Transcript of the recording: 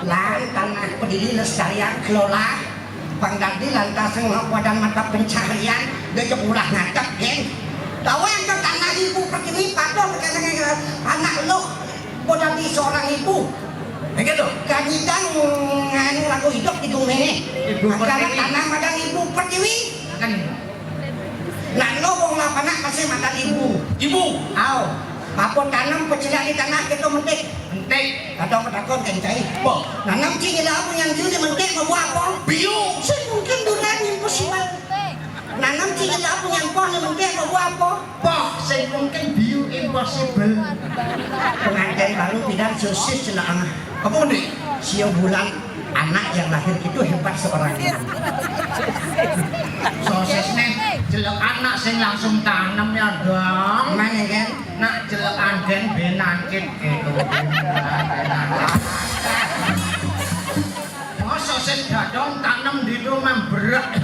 lan tanah pendiri lestarian kelola pangdadi lantas wadan mata pencarian gajah ulah ngacak geng tahu yang ke tanah ibu perkini patung anak lo bodadi seorang ibu begitu kajian nganu lagu hidup di Dumene karena tanah madang ibu pertiwi kan nah lo wong lapana kasih madang ibu aw apa tanam pecilak di tanah kita mentik atau petakon kencai nanam cing ila apa yang judi mentik mau apa biu mungkin duran impossible nanam cing ila apa yang pon yang mentik mau apa saya mungkin biu impossible pengantin baru bidan sosis celang apa nih siang bulan anak yang lahir itu hebat seorang sosisnya jelek anak sing langsung tanam ya dong mana kan nak jelek anden benangkit gitu sosis gadong tanam di rumah berak